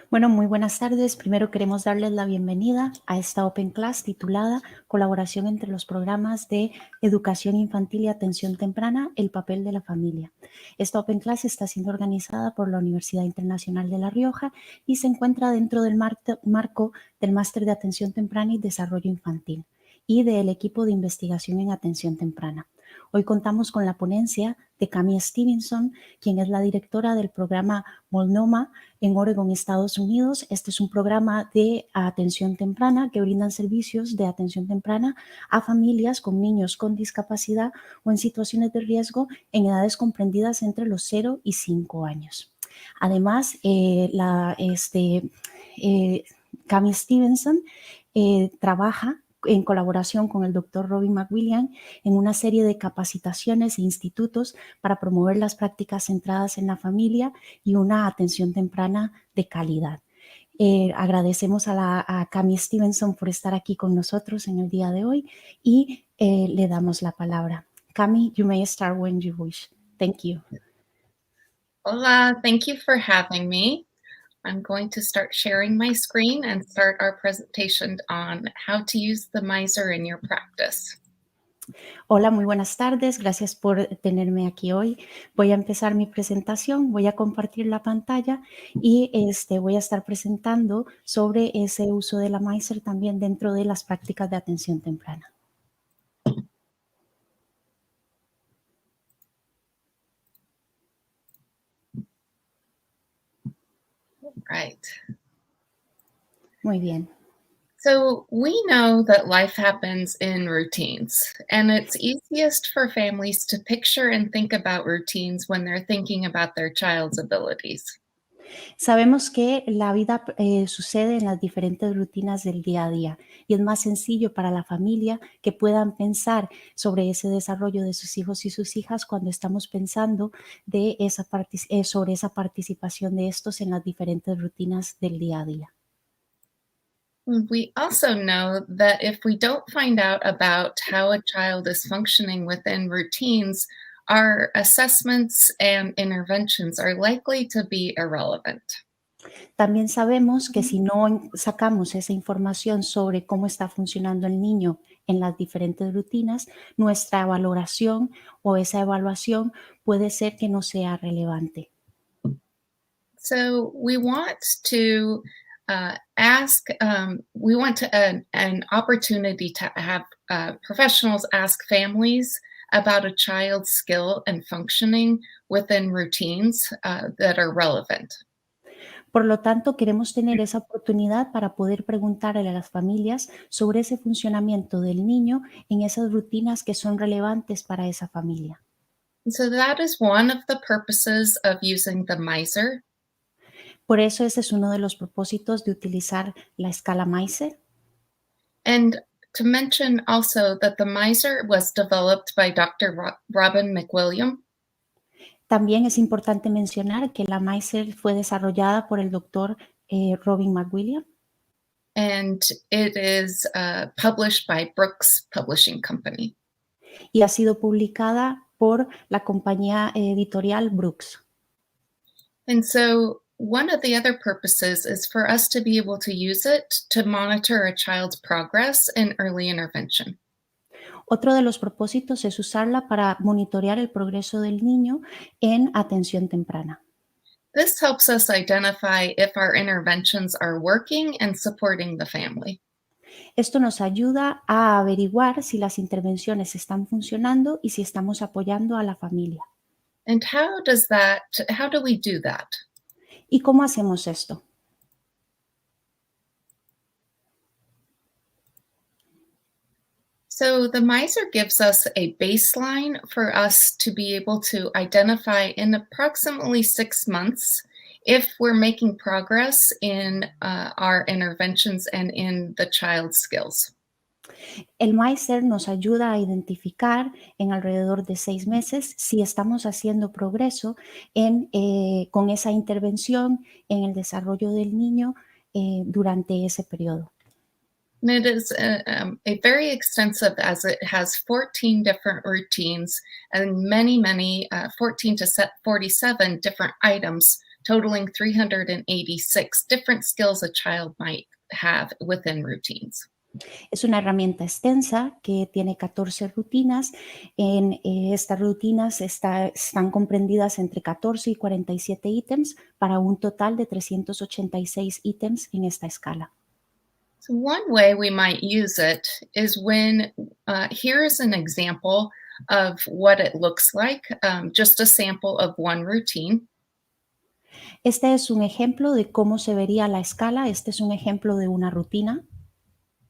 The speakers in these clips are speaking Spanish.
Bueno, muy buenas tardes. Primero queremos darles la bienvenida a esta Openclass titulada Colaboración entre los programas de Educación Infantil y Atención Temprana, el papel de la familia. Esta Openclass está siendo organizada por la Universidad Internacional de La Rioja y se encuentra dentro del marco del Máster de Atención Temprana y Desarrollo Infantil y del equipo de investigación en Atención Temprana. Hoy contamos con la ponencia de Cami Stevenson, quien es la directora del programa Multnomah en Oregón, Estados Unidos. Este es un programa de atención temprana que brindan servicios de atención temprana a familias con niños con discapacidad o en situaciones de riesgo en edades comprendidas entre los 0 y 5 años. Además, Cami Stevenson trabaja en colaboración con el doctor Robin McWilliam en una serie de capacitaciones e institutos para promover las prácticas centradas en la familia y una atención temprana de calidad. Agradecemos a Cami Stevenson por estar aquí con nosotros en el día de hoy y le damos la palabra. Cami, you may start when you wish. Thank you. Hola, thank you for having me. I'm going to start sharing my screen and start our presentation on how to use the miser in your practice. Hola, muy buenas tardes. Gracias por tenerme aquí hoy. Voy a empezar mi presentación, voy a compartir la pantalla y voy a estar presentando sobre ese uso de la miser también dentro de las prácticas de atención temprana. Right. Muy bien. So we know that life happens in routines, and it's easiest for families to picture and think about routines when they're thinking about their child's abilities. Sabemos que la vida sucede en las diferentes rutinas del día a día y es más sencillo para la familia que puedan pensar sobre ese desarrollo de sus hijos y sus hijas cuando estamos pensando sobre esa participación de estos en las diferentes rutinas del día a día. We also know that if we don't find out about how a child is functioning within routines, our assessments and interventions are likely to be irrelevant. También sabemos que si no sacamos esa información sobre cómo está funcionando el niño en las diferentes rutinas, nuestra valoración o esa evaluación puede ser que no sea relevante. So we want to we want an opportunity to have professionals ask families about a child's skill and functioning within routines that are relevant. Por lo tanto, queremos tener esa oportunidad para poder preguntarle a las familias sobre ese funcionamiento del niño en esas rutinas que son relevantes para esa familia. And so that is one of the purposes of using the miser. Por eso ese es uno de los propósitos de utilizar la escala Miser. And to mention also that the miser was developed by Dr. Robin McWilliam. También es importante mencionar que la Miser fue desarrollada por el doctor Robin McWilliam. And it is published by Brooks Publishing Company. Y ha sido publicada por la compañía editorial Brooks. And so one of the other purposes is for us to be able to use it to monitor a child's progress in early intervention. Otro de los propósitos es usarla para monitorear el progreso del niño en atención temprana. This helps us identify if our interventions are working and supporting the family. Esto nos ayuda a averiguar si las intervenciones están funcionando y si estamos apoyando a la familia. And how do we do that? ¿Y cómo hacemos esto? So the miser gives us a baseline for us to be able to identify in approximately 6 months if we're making progress in our interventions and in the child's skills. El Miser nos ayuda a identificar en alrededor de 6 meses si estamos haciendo progreso con esa intervención en el desarrollo del niño durante ese periodo. And it is a very extensive, as it has 14 different routines and many 14 to 47 different items totaling 386 different skills a child might have within routines. Es una herramienta extensa que tiene 14 rutinas. Estas rutinas están comprendidas entre 14 y 47 ítems para un total de 386 ítems en esta escala. So one way we might use it is when here is an example of what it looks like, just a sample of one routine. Este es un ejemplo de cómo se vería la escala. Este es un ejemplo de una rutina.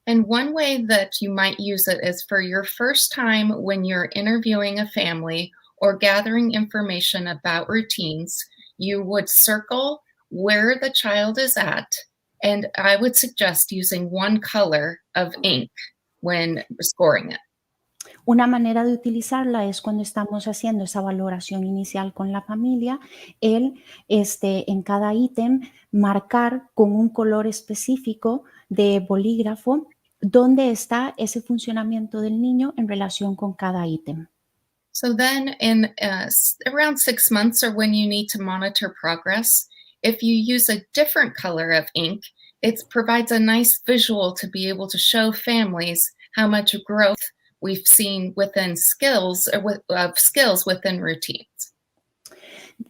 And one way that you might use it is for your first time when you're interviewing a family or gathering information about routines, you would circle where the child is at. And I would suggest using one color of ink when scoring it. Una manera de utilizarla es cuando estamos haciendo esa valoración inicial con la familia, en cada ítem marcar con un color específico de bolígrafo dónde está ese funcionamiento del niño en relación con cada ítem. So then in around 6 months or when you need to monitor progress, if you use a different color of ink, it provides a nice visual to be able to show families how much growth we've seen within skills within routines.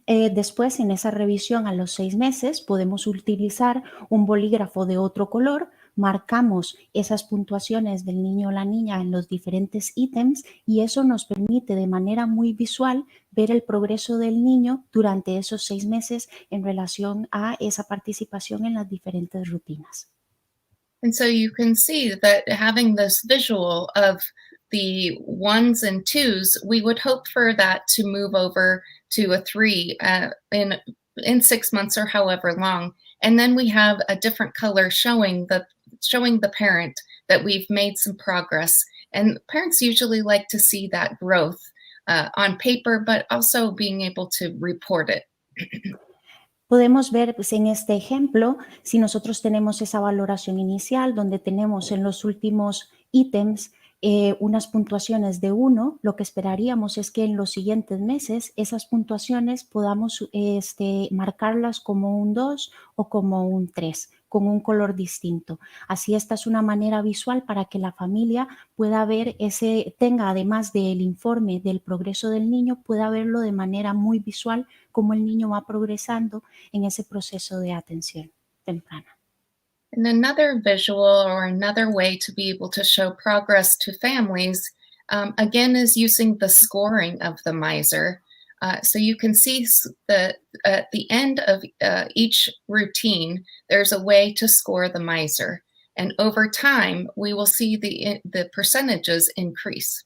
Después, en esa revisión a los 6 meses, podemos utilizar un bolígrafo de otro color, marcamos esas puntuaciones del niño o la niña en los diferentes ítems y eso nos permite de manera muy visual ver el progreso del niño durante esos 6 meses en relación a esa participación en las diferentes rutinas. And so you can see that having this visual of the ones and twos, we would hope for that to move over to a 3 in 6 months or however long. And then we have a different color showing the parent that we've made some progress. And parents usually like to see that growth on paper, but also being able to report it. Podemos ver pues, en este ejemplo, si nosotros tenemos esa valoración inicial donde tenemos en los últimos ítems unas puntuaciones de 1, lo que esperaríamos es que en los siguientes meses esas puntuaciones podamos marcarlas como un 2 o como un 3, con un color distinto. Así esta es una manera visual para que la familia pueda ver tenga además del informe del progreso del niño, pueda verlo de manera muy visual cómo el niño va progresando en ese proceso de atención temprana. And another visual or another way to be able to show progress to families, again, is using the scoring of the miser. So you can see that at the end of each routine, there's a way to score the miser. And over time, we will see the percentages increase.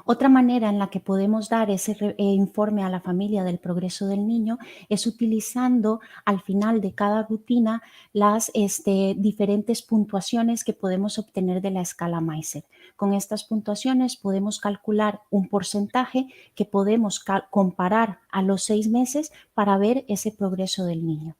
Otra manera en la que podemos dar ese informe a la familia del progreso del niño es utilizando al final de cada rutina las diferentes puntuaciones que podemos obtener de la escala Miser. Con estas puntuaciones podemos calcular un porcentaje que podemos comparar a los 6 meses para ver ese progreso del niño.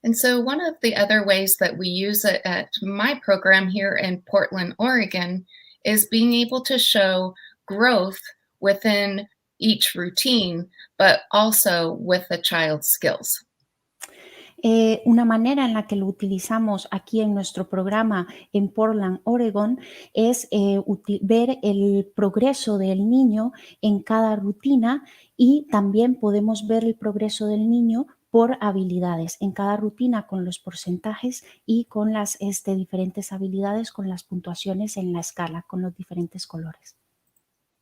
And so one of the other ways that we use it at my program here in Portland, Oregon, is being able to show growth within each routine, but also with the child's skills. Una manera en la que lo utilizamos aquí en nuestro programa en Portland, Oregón, es ver el progreso del niño en cada rutina y también podemos ver el progreso del niño por habilidades en cada rutina con los porcentajes y con las diferentes habilidades, con las puntuaciones en la escala, con los diferentes colores.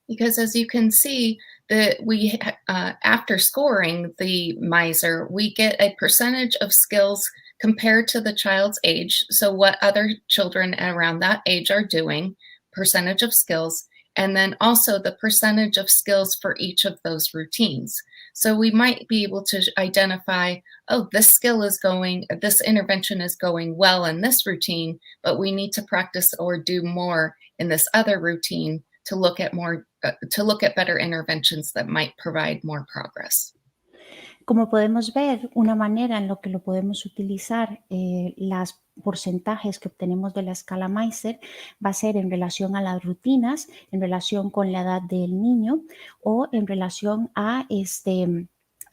Because as you can see, after scoring the miser, we get a percentage of skills compared to the child's age. So what other children around that age are doing, percentage of skills, and then also the percentage of skills for each of those routines. So we might be able to identify, oh, this intervention is going well in this routine, but we need to practice or do more in this other routine to look at better interventions that might provide more progress. Como podemos ver, una manera en la que lo podemos utilizar, los porcentajes que obtenemos de la escala Miser, va a ser en relación a las rutinas, en relación con la edad del niño o en relación a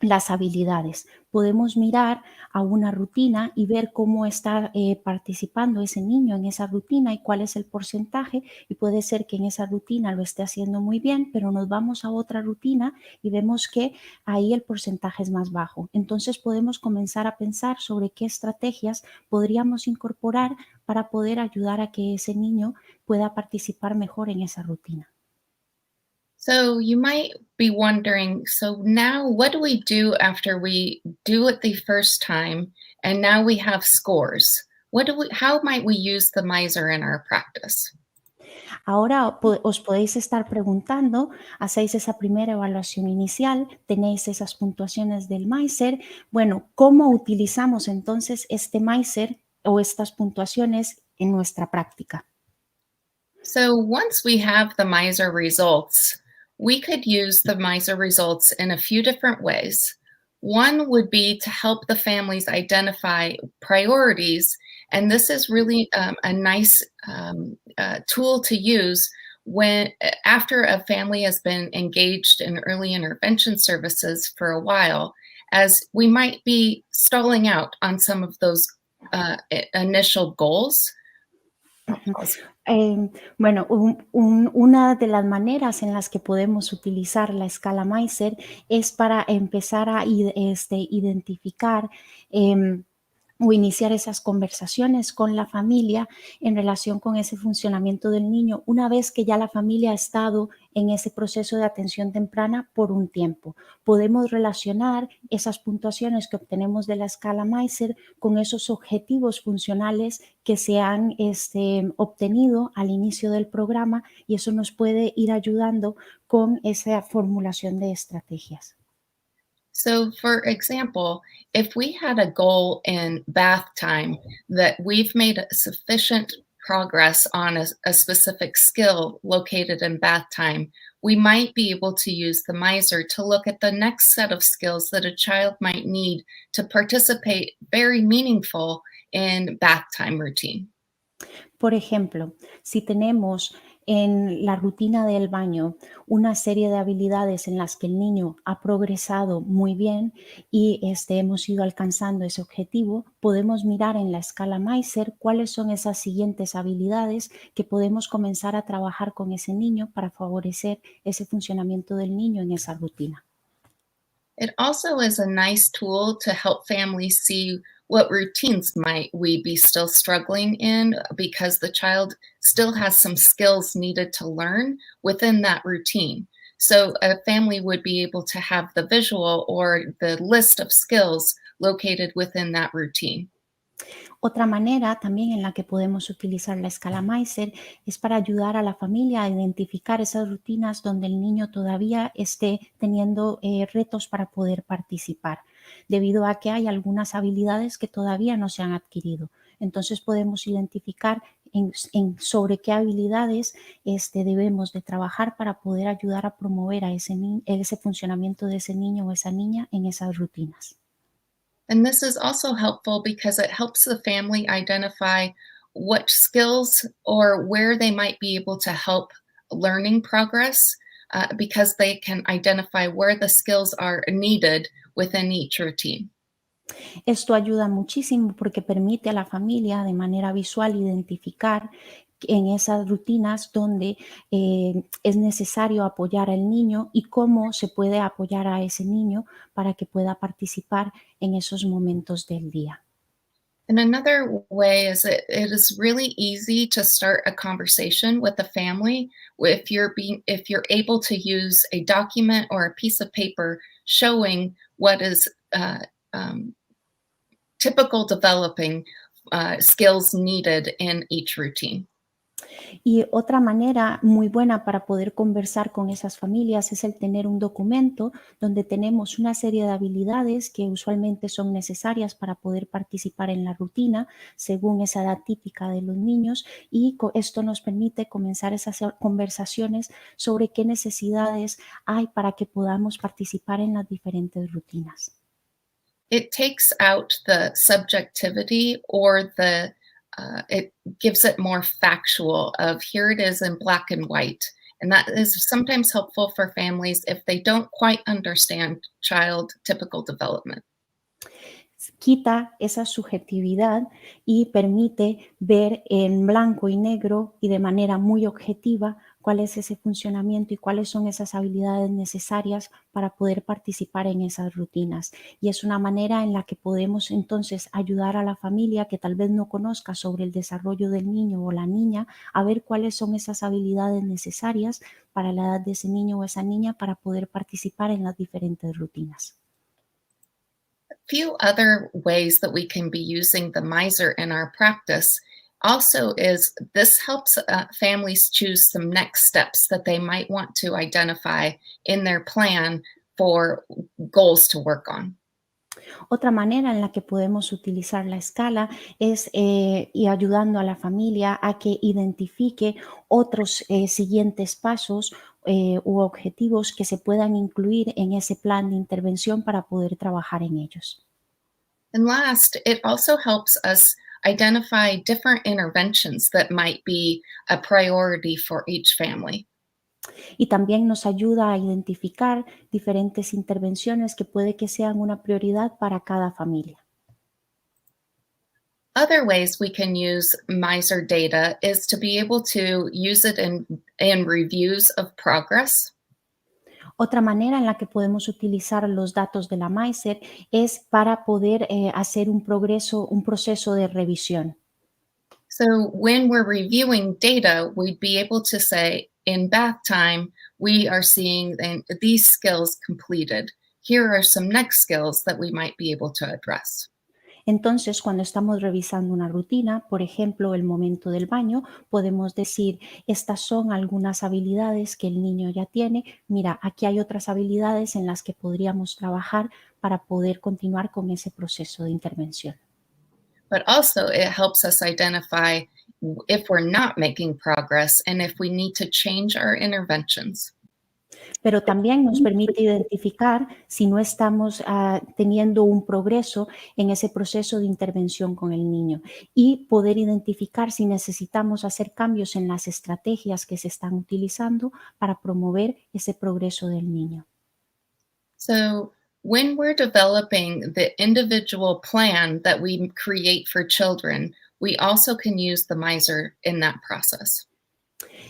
las habilidades. Podemos mirar a una rutina y ver cómo está participando ese niño en esa rutina y cuál es el porcentaje. Y puede ser que en esa rutina lo esté haciendo muy bien, pero nos vamos a otra rutina y vemos que ahí el porcentaje es más bajo. Entonces podemos comenzar a pensar sobre qué estrategias podríamos incorporar para poder ayudar a que ese niño pueda participar mejor en esa rutina. So you might be wondering, so now what do we do after we do it the first time and now we have scores? How might we use the miser in our practice? Ahora os podéis estar preguntando, hacéis esa primera evaluación inicial, tenéis esas puntuaciones del Meiser. Bueno, ¿cómo utilizamos entonces este Meiser o estas puntuaciones en nuestra práctica? So once we have the miser results, we could use the miser results in a few different ways. One would be to help the families identify priorities, and this is really a nice tool to use when after a family has been engaged in early intervention services for a while, as we might be stalling out on some of those initial goals. Ujú. Bueno, una de las maneras en las que podemos utilizar la escala Meiser es para empezar a identificar o iniciar esas conversaciones con la familia en relación con ese funcionamiento del niño, una vez que ya la familia ha estado en ese proceso de atención temprana por un tiempo. Podemos relacionar esas puntuaciones que obtenemos de la escala Meiser con esos objetivos funcionales que se han obtenido al inicio del programa, y eso nos puede ir ayudando con esa formulación de estrategias. So, for example, if we had a goal in bath time that we've made sufficient progress on a specific skill located in bath time, we might be able to use the miser to look at the next set of skills that a child might need to participate very meaningful in bath time routine. Por ejemplo, si tenemos en la rutina del baño una serie de habilidades en las que el niño ha progresado muy bien y hemos ido alcanzando ese objetivo, podemos mirar en la escala Meiser cuáles son esas siguientes habilidades que podemos comenzar a trabajar con ese niño para favorecer ese funcionamiento del niño en esa rutina. It also is a nice tool to help families see what routines might we be still struggling in because the child still has some skills needed to learn within that routine. So a family would be able to have the visual or the list of skills located within that routine. Otra manera también en la que podemos utilizar la escala Meiser es para ayudar a la familia a identificar esas rutinas donde el niño todavía esté teniendo retos para poder participar, debido a que hay algunas habilidades que todavía no se han adquirido. Entonces podemos identificar sobre qué habilidades debemos de trabajar para poder ayudar a promover a ese funcionamiento de ese niño o esa niña en esas rutinas. And this is also helpful because it helps the family identify what skills or where they might be able to help learning progress because they can identify where the skills are needed within each routine. Esto ayuda muchísimo porque permite a la familia de manera visual identificar en esas rutinas donde es necesario apoyar al niño y cómo se puede apoyar a ese niño para que pueda participar en esos momentos del día. And another way is it is really easy to start a conversation with the family if you're able to use a document or a piece of paper showing what is um, typical developing skills needed in each routine. Y otra manera muy buena para poder conversar con esas familias es el tener un documento donde tenemos una serie de habilidades que usualmente son necesarias para poder participar en la rutina según esa edad típica de los niños, y esto nos permite comenzar esas conversaciones sobre qué necesidades hay para que podamos participar en las diferentes rutinas. It takes out the subjectivity or it gives it more factual of here it is in black and white. And that is sometimes helpful for families if they don't quite understand child typical development. Quita esa subjetividad y permite ver en blanco y negro y de manera muy objetiva cuál es ese funcionamiento y cuáles son esas habilidades necesarias para poder participar en esas rutinas. Y es una manera en la que podemos entonces ayudar a la familia que tal vez no conozca sobre el desarrollo del niño o la niña a ver cuáles son esas habilidades necesarias para la edad de ese niño o esa niña para poder participar en las diferentes rutinas. Few other ways that we can be using the miser in our practice also is this helps families choose some next steps that they might want to identify in their plan for goals to work on. Otra manera en la que podemos utilizar la escala es y ayudando a la familia a que identifique otros siguientes pasos u objetivos que se puedan incluir en ese plan de intervención para poder trabajar en ellos. And last, it also helps us identify different interventions that might be a priority for each family. Y también nos ayuda a identificar diferentes intervenciones que puede que sean una prioridad para cada familia. Other ways we can use miser data is to be able to use it in reviews of progress. Otra manera en la que podemos utilizar los datos de la MISER es para poder hacer un proceso de revisión. So when we're reviewing data, we'd be able to say, in bath time, we are seeing these skills completed. Here are some next skills that we might be able to address. Entonces, cuando estamos revisando una rutina, por ejemplo, el momento del baño, podemos decir, estas son algunas habilidades que el niño ya tiene. Mira, aquí hay otras habilidades en las que podríamos trabajar para poder continuar con ese proceso de intervención. But also it helps us identify if we're not making progress and if we need to change our interventions. Pero también nos permite identificar si no estamos teniendo un progreso en ese proceso de intervención con el niño y poder identificar si necesitamos hacer cambios en las estrategias que se están utilizando para promover ese progreso del niño. So when we're developing the individual plan that we create for children, we also can use the miser in that process.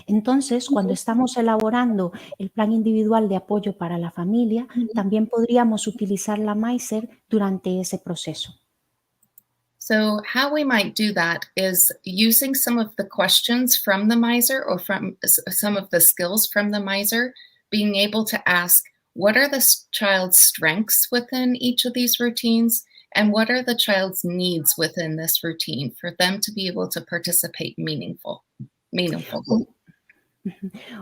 Entonces, cuando estamos elaborando el plan individual de apoyo para la familia, también podríamos utilizar la MISER durante ese proceso. So how we might do that is using some of the questions from the miser or from some of the skills from the miser, being able to ask, what are the child's strengths within each of these routines? And what are the child's needs within this routine for them to be able to participate meaningfully?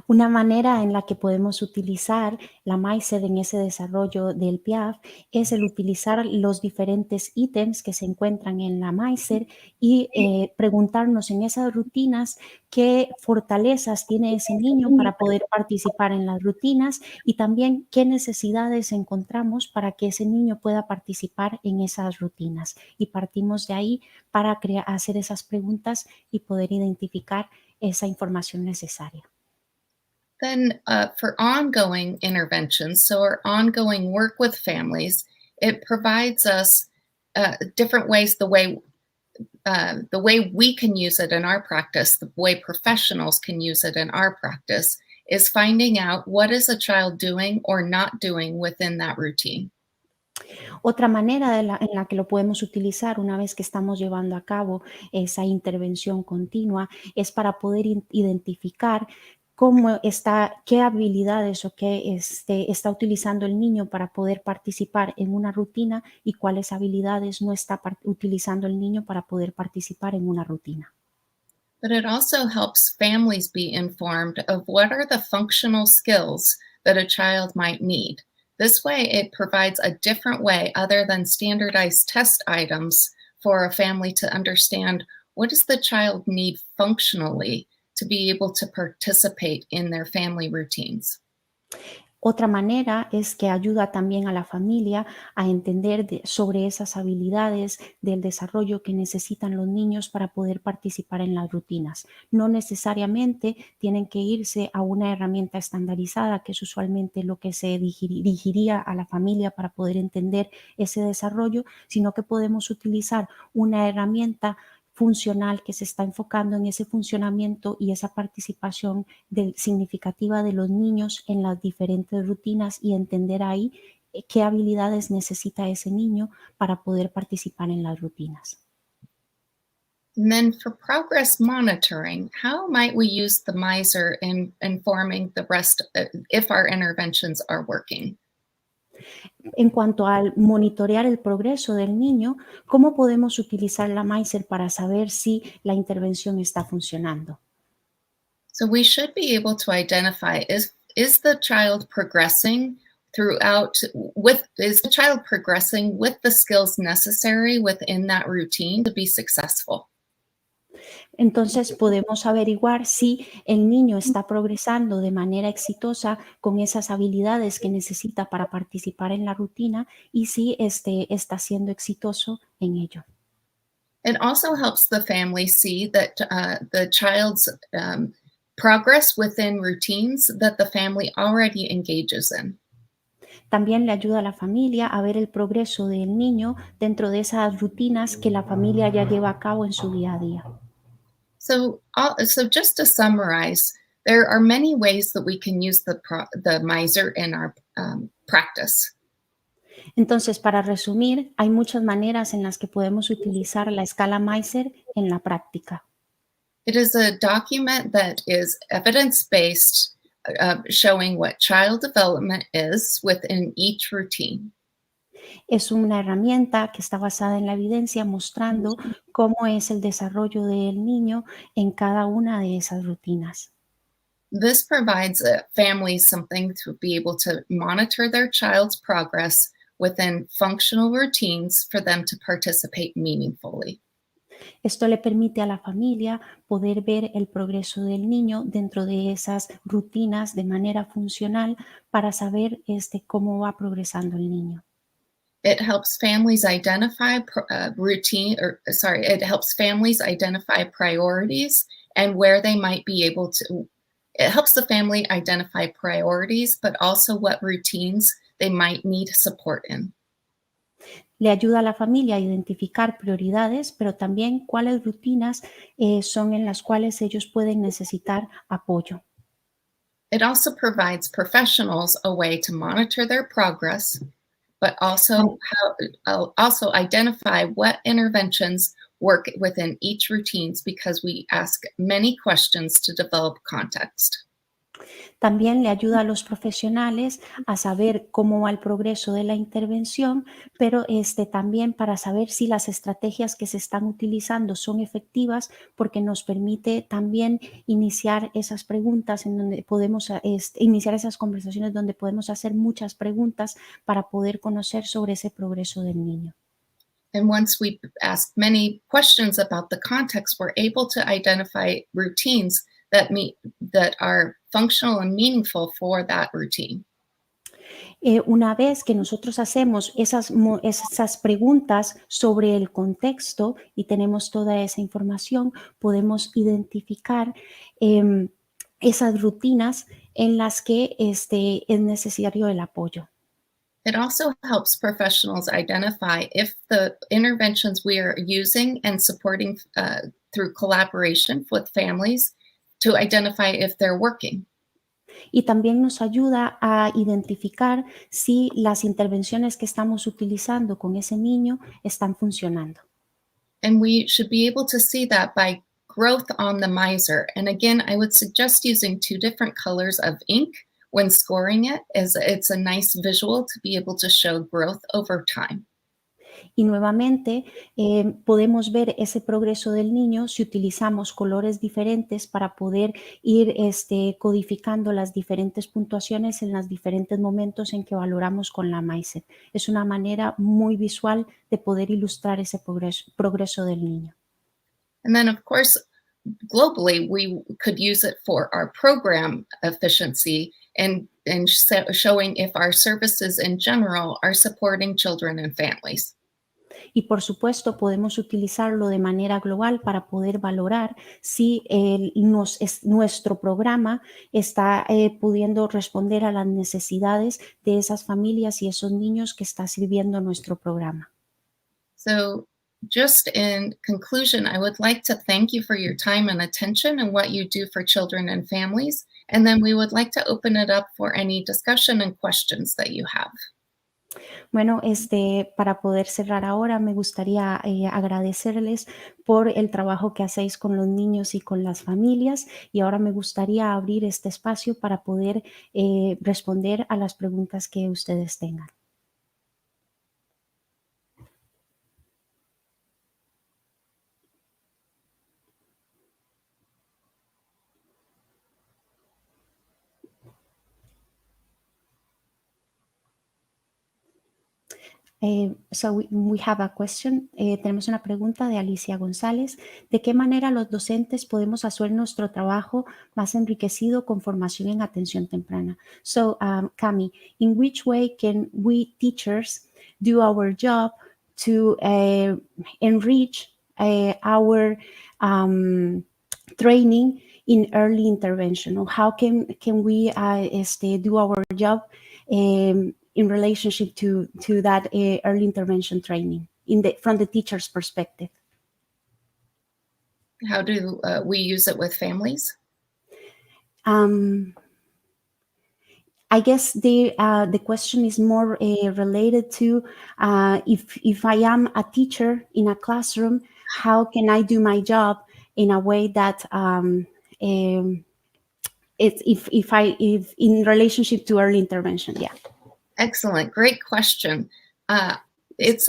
Una manera en la que podemos utilizar la MISER en ese desarrollo del PIAF es el utilizar los diferentes ítems que se encuentran en la MISER y preguntarnos en esas rutinas qué fortalezas tiene ese niño para poder participar en las rutinas y también qué necesidades encontramos para que ese niño pueda participar en esas rutinas. Y partimos de ahí para hacer esas preguntas y poder identificar esa información necesaria. Then for ongoing interventions, so our ongoing work with families, it provides us different ways, the way we can use it in our practice, the way professionals can use it in our practice, is finding out what is a child doing or not doing within that routine. Otra manera en la que lo podemos utilizar una vez que estamos llevando a cabo esa intervención continua es para poder identificar qué habilidades o qué está utilizando el niño para poder participar en una rutina y cuáles habilidades no está utilizando el niño para poder participar en una rutina. But it also helps families be informed of what are the functional skills that a child might need. This way, it provides a different way other than standardized test items for a family to understand what does the child need functionally to be able to participate in their family routines. Otra manera es que ayuda también a la familia a entender sobre esas habilidades del desarrollo que necesitan los niños para poder participar en las rutinas. No necesariamente tienen que irse a una herramienta estandarizada, que es usualmente lo que se dirigiría a la familia para poder entender ese desarrollo, sino que podemos utilizar una herramienta funcional que se está enfocando en ese funcionamiento y esa participación significativa de los niños en las diferentes rutinas y entender ahí qué habilidades necesita ese niño para poder participar en las rutinas. And then for progress monitoring, how might we use the miser in informing the rest if our interventions are working? En cuanto al monitorear el progreso del niño, ¿cómo podemos utilizar la MISER para saber si la intervención está funcionando? So we should be able to identify is the child progressing is the child progressing with the skills necessary within that routine to be successful? Entonces podemos averiguar si el niño está progresando de manera exitosa con esas habilidades que necesita para participar en la rutina y si está siendo exitoso en ello. It also helps the family see that the child's progress within routines that the family already engages in. También le ayuda a la familia a ver el progreso del niño dentro de esas rutinas que la familia ya lleva a cabo en su día a día. So just to summarize, there are many ways that we can use the miser in our practice. Entonces, para resumir, hay muchas maneras en las que podemos utilizar la escala Miser en la práctica. It is a document that is evidence-based, showing what child development is within each routine. Es una herramienta que está basada en la evidencia mostrando cómo es el desarrollo del niño en cada una de esas rutinas. This provides families something to be able to monitor their child's progress within functional routines for them to participate meaningfully. Esto le permite a la familia poder ver el progreso del niño dentro de esas rutinas de manera funcional para saber cómo va progresando el niño. It helps families identify it helps families identify priorities and where they might be able to. It helps the family identify priorities, but also what routines they might need support in. Le ayuda a la familia a identificar prioridades, pero también cuáles rutinas son en las cuales ellos pueden necesitar apoyo. It also provides professionals a way to monitor their progress, but also also identify what interventions work within each routines because we ask many questions to develop context. También le ayuda a los profesionales a saber cómo va el progreso de la intervención, pero también para saber si las estrategias que se están utilizando son efectivas, porque nos permite también iniciar esas preguntas en donde podemos iniciar esas conversaciones donde podemos hacer muchas preguntas para poder conocer sobre ese progreso del niño. And once we ask many questions about the context, we're able to identify routines that are functional and meaningful for that routine. Una vez que nosotros hacemos esas preguntas sobre el contexto y tenemos toda esa información, podemos identificar esas rutinas en las que es necesario el apoyo. It also helps professionals identify if the interventions we are using and supporting through collaboration with families to identify if they're working. Y también nos ayuda a identificar si las intervenciones que estamos utilizando con ese niño están funcionando. And we should be able to see that by growth on the miser. And again, I would suggest using 2 different colors of ink when scoring it, as it's a nice visual to be able to show growth over time. Y nuevamente podemos ver ese progreso del niño si utilizamos colores diferentes para poder ir codificando las diferentes puntuaciones en los diferentes momentos en que valoramos con la MISER. Es una manera muy visual de poder ilustrar ese progreso del niño. And then, of course, globally, we could use it for our program efficiency and showing if our services in general are supporting children and families. Y por supuesto podemos utilizarlo de manera global para poder valorar si nuestro programa está pudiendo responder a las necesidades de esas familias y esos niños que está sirviendo nuestro programa. So just in conclusion, I would like to thank you for your time and attention and what you do for children and families. And then we would like to open it up for any discussion and questions that you have. Bueno, para poder cerrar ahora, me gustaría agradecerles por el trabajo que hacéis con los niños y con las familias, y ahora me gustaría abrir este espacio para poder responder a las preguntas que ustedes tengan. So we have a question. Tenemos una pregunta de Alicia González. ¿De qué manera los docentes podemos hacer nuestro trabajo más enriquecido con formación en atención temprana? So, Cami, in which way can we teachers do our job to enrich our training in early intervention? Or how can we do our job in relationship to that early intervention training from the teacher's perspective? How do we use it with families? I guess the question is more related to if I am a teacher in a classroom, how can I do my job in a way that if in relationship to early intervention? Yeah. Excellent. Great question. That's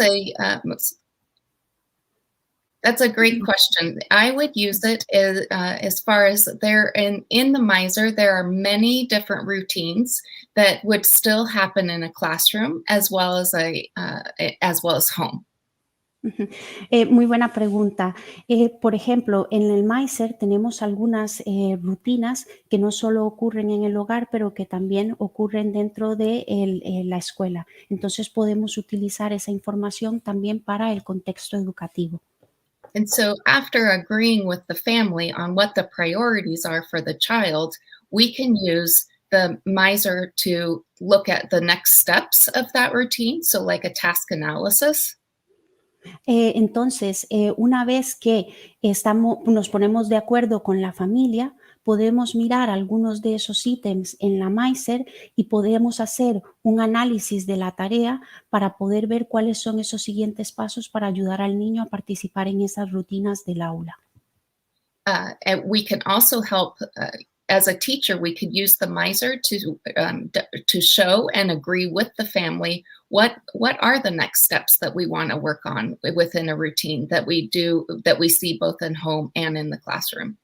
a great question. I would use it as far as in the Miser, there are many different routines that would still happen in a classroom as well as home. Muy buena pregunta. Por ejemplo, en el Miser tenemos algunas rutinas que no solo ocurren en el hogar, pero que también ocurren dentro de la escuela. Entonces podemos utilizar esa información también para el contexto educativo. And so after agreeing with the family on what the priorities are for the child, we can use the Miser to look at the next steps of that routine, so like a task analysis. Entonces, una vez que nos ponemos de acuerdo con la familia, podemos mirar algunos de esos ítems en la Miser y podemos hacer un análisis de la tarea para poder ver cuáles son esos siguientes pasos para ayudar al niño a participar en esas rutinas del aula. And we can also help, as a teacher, we could use the Miser to show and agree with the family what are the next steps that we want to work on within a routine that we see both in home and in the classroom.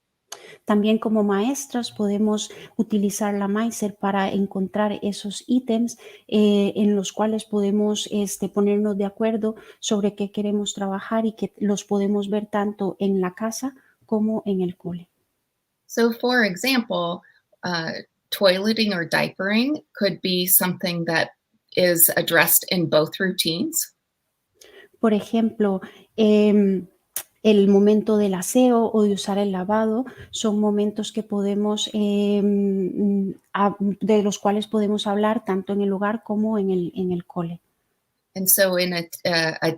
También como maestros podemos utilizar la Miser para encontrar esos ítems en los cuales podemos ponernos de acuerdo sobre qué queremos trabajar y que los podemos ver tanto en la casa como en el cole. So, for example, toileting or diapering could be something that is addressed in both routines. Por ejemplo, el momento del aseo o de usar el lavado son momentos que podemos, de los cuales podemos hablar tanto en el hogar como en el cole. And so in a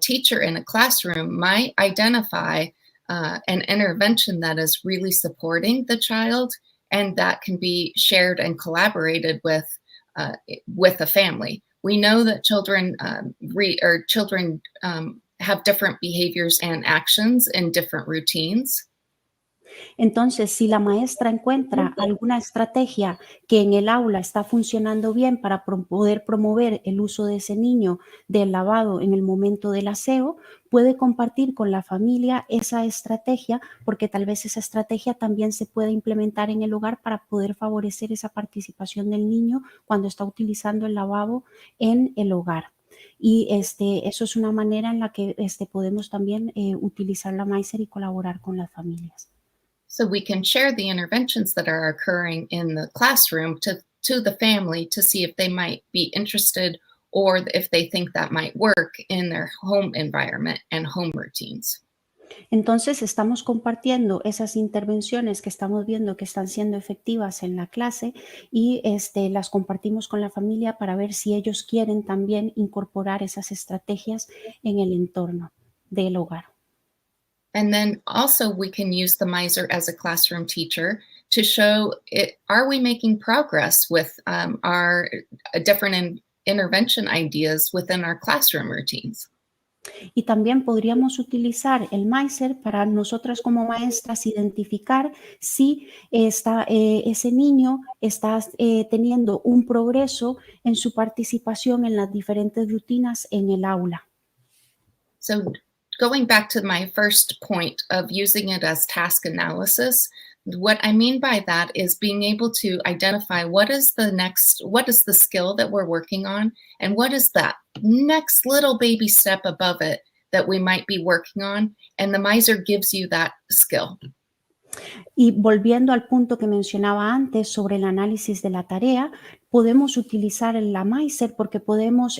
teacher in a classroom might identify an intervention that is really supporting the child, and that can be shared and collaborated with the family. We know that children have different behaviors and actions in different routines. Entonces, si la maestra encuentra alguna estrategia que en el aula está funcionando bien para poder promover el uso de ese niño del lavado en el momento del aseo, puede compartir con la familia esa estrategia, porque tal vez esa estrategia también se puede implementar en el hogar para poder favorecer esa participación del niño cuando está utilizando el lavabo en el hogar. Y eso es una manera en la que podemos también utilizar la Miser y colaborar con las familias. So we can share the interventions that are occurring in the classroom to the family to see if they might be interested or if they think that might work in their home environment and home routines. Entonces, estamos compartiendo esas intervenciones que estamos viendo que están siendo efectivas en la clase y las compartimos con la familia para ver si ellos quieren también incorporar esas estrategias en el entorno del hogar. And then also we can use the miser as a classroom teacher to show are we making progress with our different intervention ideas within our classroom routines. Y también podríamos utilizar el MISER para nosotras como maestras identificar si ese niño está teniendo un progreso en su participación en las diferentes rutinas en el aula. So going back to my first point of using it as task analysis, what I mean by that is being able to identify what is the skill that we're working on, and what is that next little baby step above it that we might be working on, and the miser gives you that skill. Y volviendo al punto que mencionaba antes sobre el análisis de la tarea, podemos utilizar la MISER porque podemos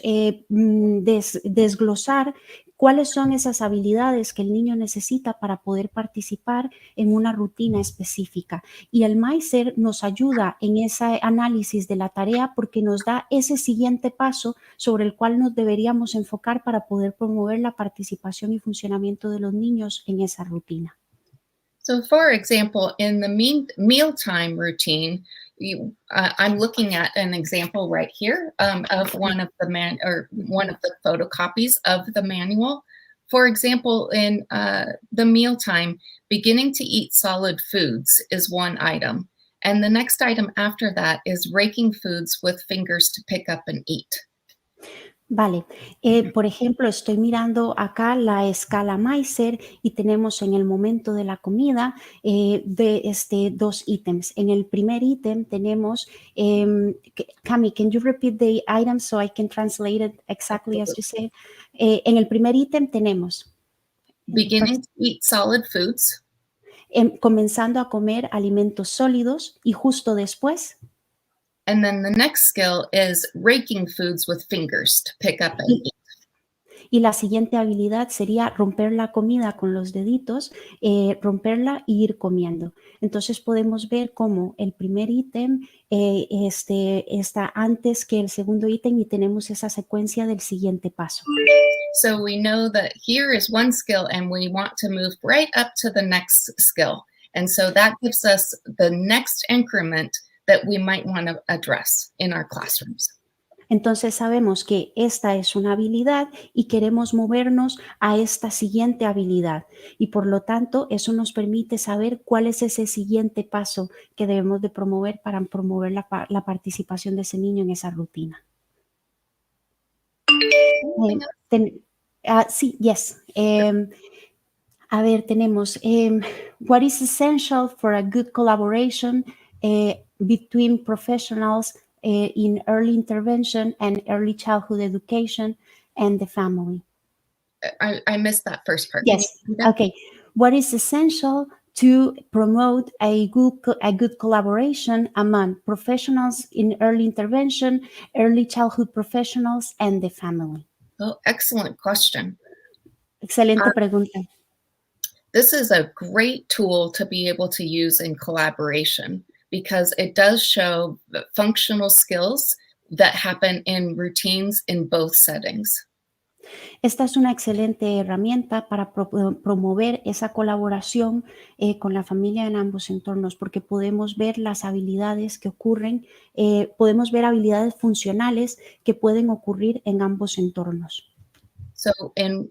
desglosar cuáles son esas habilidades que el niño necesita para poder participar en una rutina específica. Y el MISER nos ayuda en ese análisis de la tarea porque nos da ese siguiente paso sobre el cual nos deberíamos enfocar para poder promover la participación y funcionamiento de los niños en esa rutina. So, for example, in the mealtime routine, I'm looking at an example right here of one of the photocopies of the manual. For example, in the mealtime, beginning to eat solid foods is one item, and the next item after that is raking foods with fingers to pick up and eat. Vale, por ejemplo, estoy mirando acá la escala MISER y tenemos en el momento de la comida dos ítems. En el primer ítem tenemos, Cami, can you repeat the item so I can translate it exactly as you say? En el primer ítem tenemos Beginning to eat solid foods. Comenzando a comer alimentos sólidos y justo después. And then the next skill is raking foods with fingers to pick up and eat. Y la siguiente habilidad sería romper la comida con los deditos, romperla e ir comiendo. Entonces podemos ver cómo el primer ítem está antes que el segundo ítem y tenemos esa secuencia del siguiente paso. So we know that here is one skill and we want to move right up to the next skill. And so that gives us the next increment that we might want to address in our classrooms. Entonces sabemos que esta es una habilidad y queremos movernos a esta siguiente habilidad. Y por lo tanto, eso nos permite saber cuál es ese siguiente paso que debemos de promover para promover la participación de ese niño en esa rutina. Sí, yes. A ver, tenemos what is essential for a good collaboration between professionals in early intervention and early childhood education and the family. I missed that first part. Yes. Okay. What is essential to promote a good collaboration among professionals in early intervention, early childhood professionals, and the family? Oh, excellent question. Excelente pregunta. This is a great tool to be able to use in collaboration because it does show functional skills that happen in routines in both settings. Esta es una excelente herramienta para promover esa colaboración con la familia en ambos entornos, porque podemos ver las habilidades que ocurren, podemos ver habilidades funcionales que pueden ocurrir en ambos entornos. So in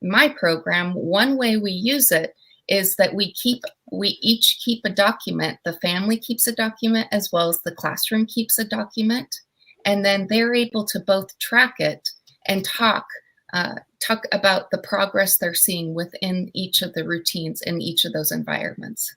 my program, one way we use it is that we each keep a document. The family keeps a document as well as the classroom keeps a document. And then they're able to both track it and talk about the progress they're seeing within each of the routines in each of those environments.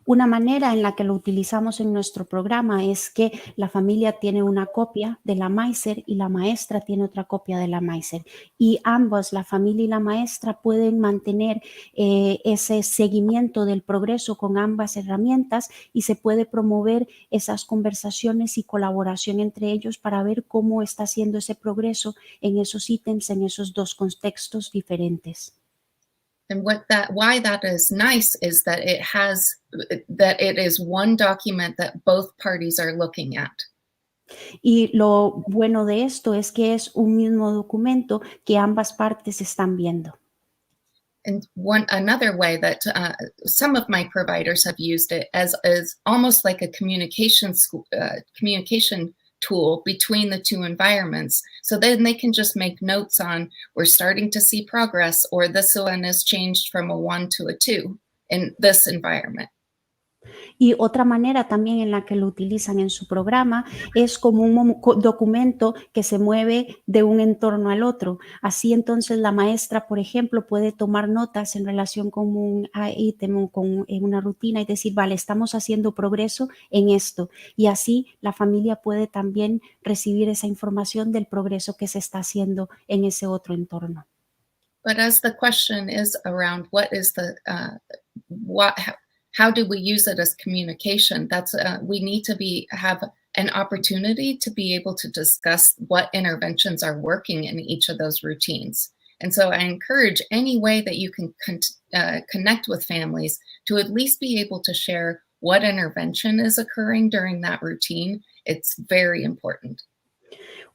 Una manera en la que lo utilizamos en nuestro programa es que la familia tiene una copia de la Meiser y la maestra tiene otra copia de la Meiser. Y ambos, la familia y la maestra, pueden mantener ese seguimiento del progreso con ambas herramientas y se puede promover esas conversaciones y colaboración entre ellos para ver cómo está haciendo ese progreso en esos ítems, en esos dos contextos diferentes. And why that is nice is that it is one document that both parties are looking at. Y lo bueno de esto es que es un mismo documento que ambas partes están viendo. And another way that some of my providers have used it as almost like a communication tool between the two environments. So then they can just make notes on, we're starting to see progress, or this one has changed from a 1 to a 2 in this environment. Y otra manera también en la que lo utilizan en su programa es como un documento que se mueve de un entorno al otro. Así entonces la maestra, por ejemplo, puede tomar notas en relación con un ítem, con una rutina y decir, vale, estamos haciendo progreso en esto. Y así la familia puede también recibir esa información del progreso que se está haciendo en ese otro entorno. But as the question is around how do we use it as communication? That's we need to have an opportunity to be able to discuss what interventions are working in each of those routines. And so I encourage any way that you can connect with families to at least be able to share what intervention is occurring during that routine. It's very important.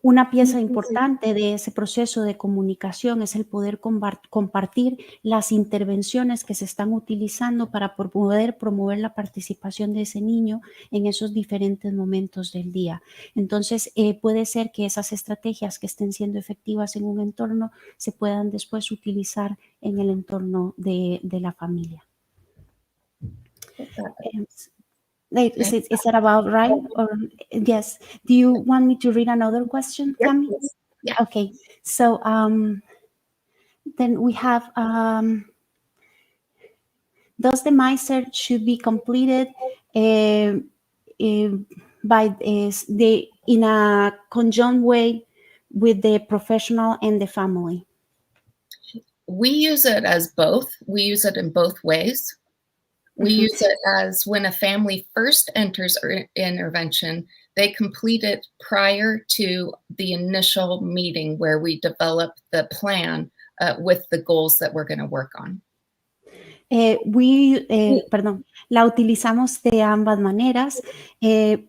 Una pieza importante de ese proceso de comunicación es el poder compartir las intervenciones que se están utilizando para poder promover la participación de ese niño en esos diferentes momentos del día. Entonces, puede ser que esas estrategias que estén siendo efectivas en un entorno se puedan después utilizar en el entorno de la familia. Is that about right? Or yes. Do you want me to read another question, Cami? Yeah. Okay. So then we have does the Meiser should be completed by in a conjunct way with the professional and the family? We use it as both. We use it in both ways. We use it as when a family first enters intervention, they complete it prior to the initial meeting where we develop the plan with the goals that we're going to work on. La utilizamos de ambas maneras.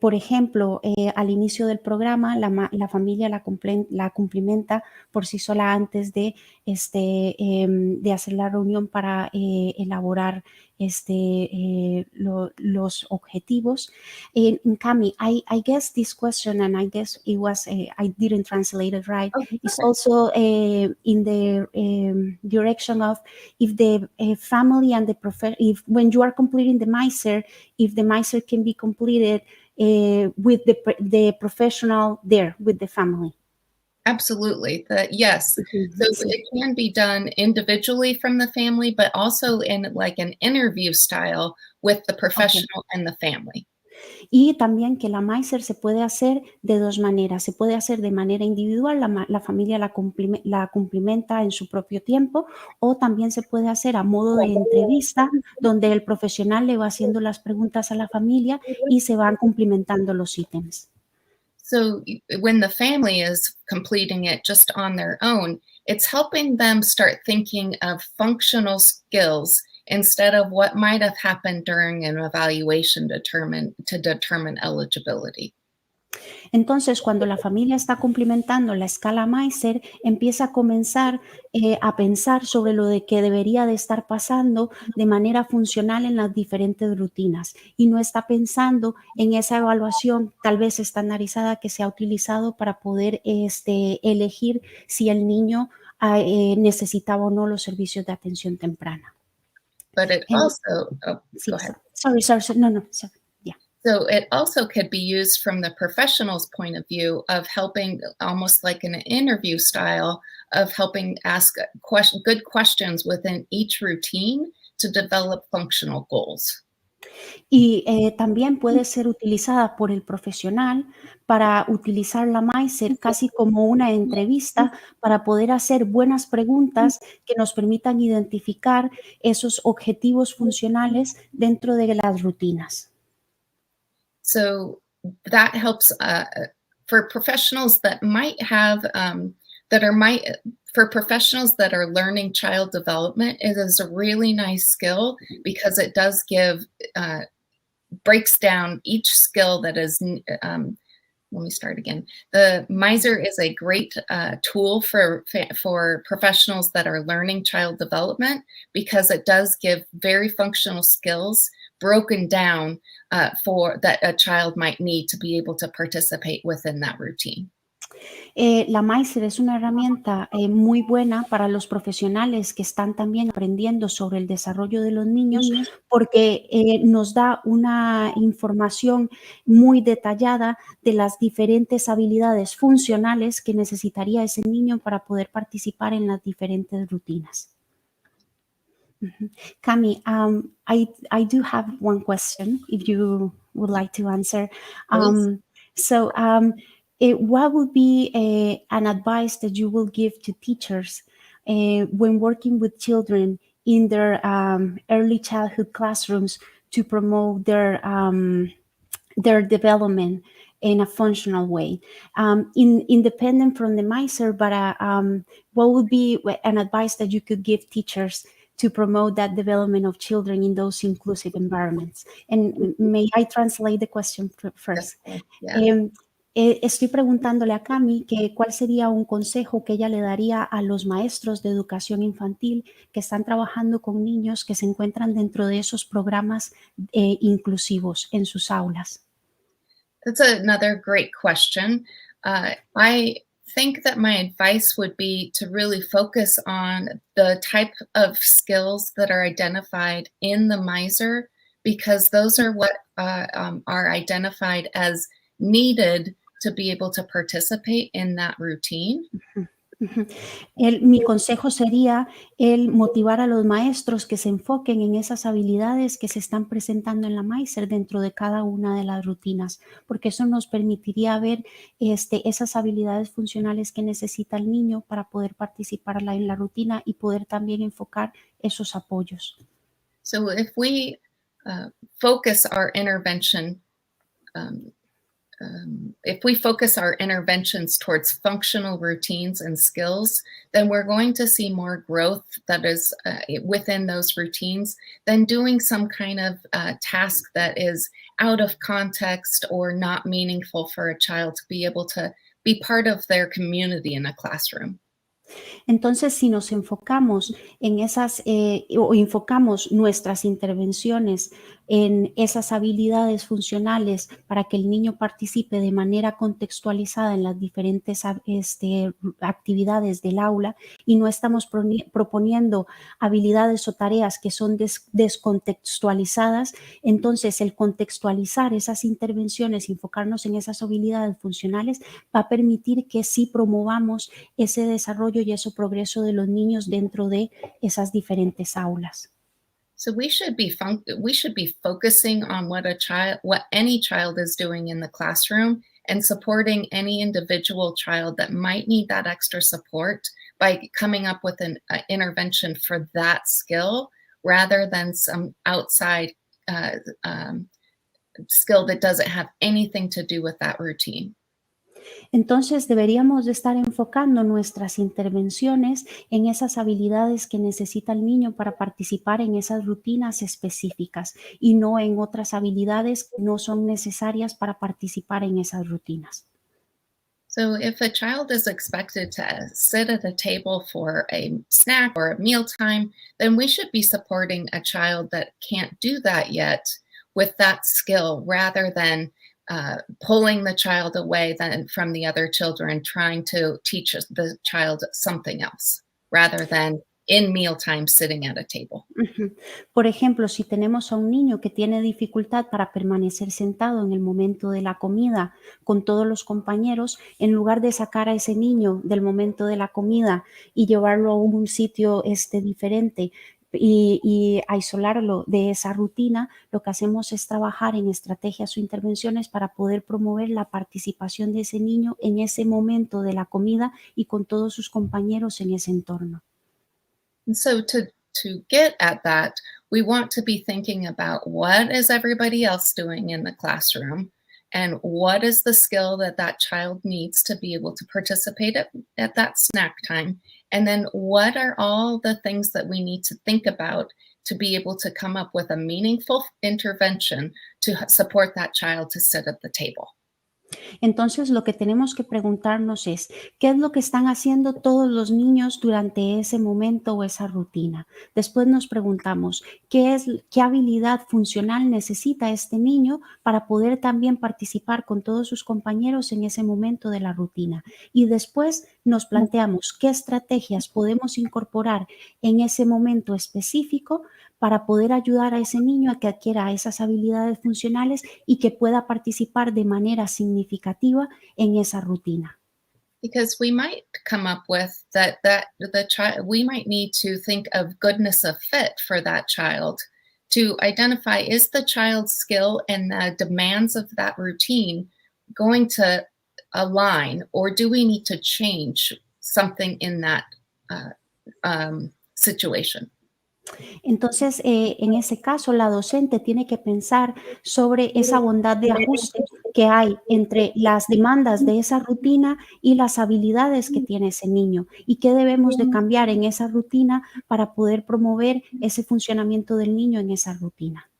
Por ejemplo, al inicio del programa, la familia la cumplimenta por sí sola antes de hacer la reunión para elaborar los objetivos. Cami, I guess this question, and I guess it was, I didn't translate it right, it's also in the direction of if the family and the when you are completing the Meiser, if the Meiser can be completed with the professional there, with the family. Absolutely. Yes. So it can be done individually from the family, but also in like an interview style with the professional and the family. Y también que la Meiser se puede hacer de dos maneras. Se puede hacer de manera individual, la familia la cumplimenta en su propio tiempo, o también se puede hacer a modo de entrevista, donde el profesional le va haciendo las preguntas a la familia y se van cumplimentando los ítems. So when the family is completing it just on their own, it's helping them start thinking of functional skills instead of what might have happened during an evaluation to determine eligibility. Entonces, cuando la familia está cumplimentando la escala Meiser, empieza a comenzar a pensar sobre lo de que debería de estar pasando de manera funcional en las diferentes rutinas y no está pensando en esa evaluación tal vez estandarizada que se ha utilizado para poder elegir si el niño necesitaba o no los servicios de atención temprana. But it also, go ahead. Sorry, no, sorry. So it also could be used from the professional's point of view of helping, almost like an interview style, of helping ask good questions within each routine to develop functional goals. Y también puede ser utilizada por el profesional para utilizar la Meiser casi como una entrevista para poder hacer buenas preguntas que nos permitan identificar esos objetivos funcionales dentro de las rutinas. So that helps for professionals that might have that are might for professionals that are learning child development. It is a really nice skill because it does give breaks down each skill that is. Let me start again. The Miser is a great tool for professionals that are learning child development because it does give very functional skills broken down for that a child might need to be able to participate within that routine. La Meiser es una herramienta muy buena para los profesionales que están también aprendiendo sobre el desarrollo de los niños porque nos da una información muy detallada de las diferentes habilidades funcionales que necesitaría ese niño para poder participar en las diferentes rutinas. Cami, I do have one question if you would like to answer. So what would be an advice that you will give to teachers when working with children in their early childhood classrooms to promote their development in a functional way, independent from the Miser, but what would be an advice that you could give teachers to promote that development of children in those inclusive environments? And may I translate the question first? Yeah. Estoy preguntándole a Cami que cuál sería un consejo que ella le daría a los maestros de educación infantil que están trabajando con niños que se encuentran dentro de esos programas inclusivos en sus aulas. That's another great question. I think that my advice would be to really focus on the type of skills that are identified in the Miser, because those are what are identified as needed to be able to participate in that routine. Mi consejo sería el motivar a los maestros que se enfoquen en esas habilidades que se están presentando en la Meiser dentro de cada una de las rutinas, porque eso nos permitiría ver esas habilidades funcionales que necesita el niño para poder participar en la rutina y poder también enfocar esos apoyos. So if we focus our intervention if we focus our interventions towards functional routines and skills, then we're going to see more growth that is within those routines than doing some kind of task that is out of context or not meaningful for a child to be able to be part of their community in a classroom. Entonces, si nos enfocamos en esas o enfocamos nuestras intervenciones en esas habilidades funcionales para que el niño participe de manera contextualizada en las diferentes actividades del aula y no estamos proponiendo habilidades o tareas que son descontextualizadas, entonces el contextualizar esas intervenciones y enfocarnos en esas habilidades funcionales va a permitir que sí promovamos ese desarrollo y ese progreso de los niños dentro de esas diferentes aulas. So we should be focusing on what any child is doing in the classroom and supporting any individual child that might need that extra support by coming up with an intervention for that skill rather than some outside skill that doesn't have anything to do with that routine. Entonces deberíamos de estar enfocando nuestras intervenciones en esas habilidades que necesita el niño para participar en esas rutinas específicas y no en otras habilidades que no son necesarias para participar en esas rutinas. So if a child is expected to sit at a table for a snack or a mealtime, then we should be supporting a child that can't do that yet with that skill rather than pulling the child away from the other children, trying to teach the child something else rather than in mealtime sitting at a table. Ujú. Por ejemplo, si tenemos a un niño que tiene dificultad para permanecer sentado en el momento de la comida con todos los compañeros, en lugar de sacar a ese niño del momento de la comida y llevarlo a un sitio diferente y aislarlo de esa rutina, lo que hacemos es trabajar en estrategias o intervenciones para poder promover la participación de ese niño en ese momento de la comida y con todos sus compañeros en ese entorno. And so to get at that, we want to be thinking about what is everybody else doing in the classroom and what is the skill that that child needs to be able to participate at that snack time. And then what are all the things that we need to think about to be able to come up with a meaningful intervention to support that child to sit at the table. Entonces, lo que tenemos que preguntarnos es, ¿qué es lo que están haciendo todos los niños durante ese momento o esa rutina? Después nos preguntamos, ¿qué habilidad funcional necesita este niño para poder también participar con todos sus compañeros en ese momento de la rutina? Y después nos planteamos qué estrategias podemos incorporar en ese momento específico para poder ayudar a ese niño a que adquiera esas habilidades funcionales y que pueda participar de manera significativa en esa rutina. Because we might come up with that the child, we might need to think of goodness of fit for that child to identify, is the child's skill and the demands of that routine going to align, or do we need to change something in that situation? Entonces, en ese caso, la docente tiene que pensar sobre esa bondad de ajuste que hay entre las demandas de esa rutina y las habilidades que tiene ese niño y qué debemos de cambiar en esa rutina para poder promover ese funcionamiento del niño en esa rutina,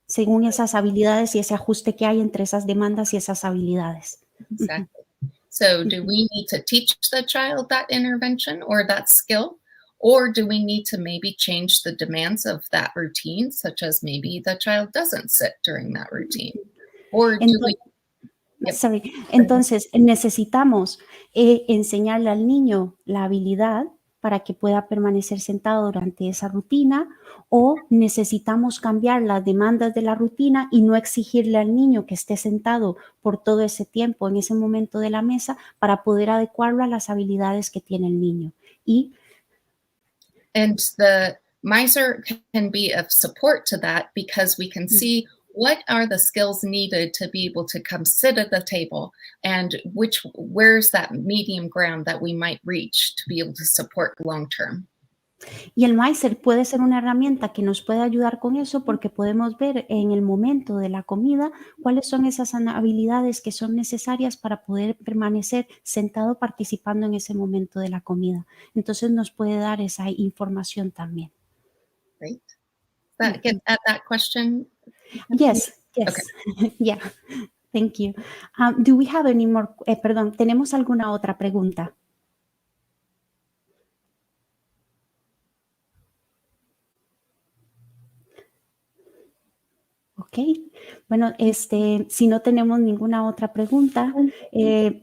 según esas habilidades y ese ajuste que hay entre esas demandas y esas habilidades. Exactly. So do we need to teach the child that intervention or that skill? Or do we need to maybe change the demands of that routine, such as maybe the child doesn't sit during that routine? Or do we... Entonces, necesitamos enseñarle al niño la habilidad para que pueda permanecer sentado durante esa rutina, o necesitamos cambiar las demandas de la rutina y no exigirle al niño que esté sentado por todo ese tiempo en ese momento de la mesa para poder adecuarlo a las habilidades que tiene el niño. And the miser can be of support to that because we can see what are the skills needed to be able to come sit at the table and where's that medium ground that we might reach to be able to support long term. Y el Meiser puede ser una herramienta que nos puede ayudar con eso porque podemos ver en el momento de la comida cuáles son esas habilidades que son necesarias para poder permanecer sentado participando en ese momento de la comida. Entonces nos puede dar esa información también. Great. Does that get at that question? Yes. Okay. Yeah. Thank you. Do we have any more? ¿Tenemos alguna otra pregunta? Ok, bueno, si no tenemos ninguna otra pregunta,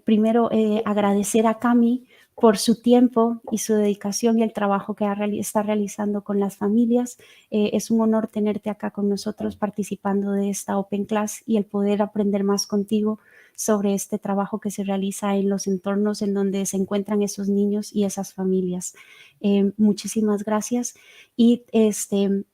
primero agradecer a Cami por su tiempo y su dedicación y el trabajo que está realizando con las familias. Es un honor tenerte acá con nosotros participando de esta Openclass y el poder aprender más contigo sobre este trabajo que se realiza en los entornos en donde se encuentran esos niños y esas familias. Muchísimas gracias y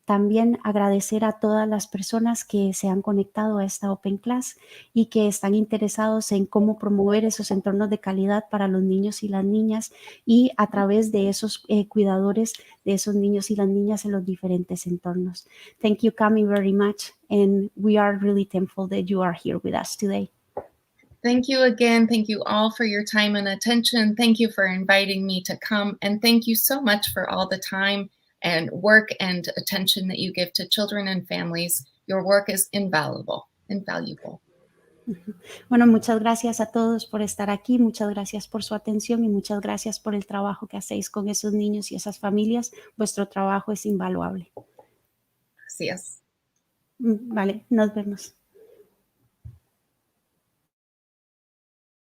también agradecer a todas las personas que se han conectado a esta Openclass y que están interesados en cómo promover esos entornos de calidad para los niños y las niñas y a través de esos cuidadores de esos niños y las niñas en los diferentes entornos. Thank you, Cami, very much, and we are really thankful that you are here with us today. Thank you again. Thank you all for your time and attention. Thank you for inviting me to come. And thank you so much for all the time and work and attention that you give to children and families. Your work is invaluable. Bueno, muchas gracias a todos por estar aquí, muchas gracias por su atención y muchas gracias por el trabajo que hacéis con esos niños y esas familias. Vuestro trabajo es invaluable. Así es. Vale, nos vemos.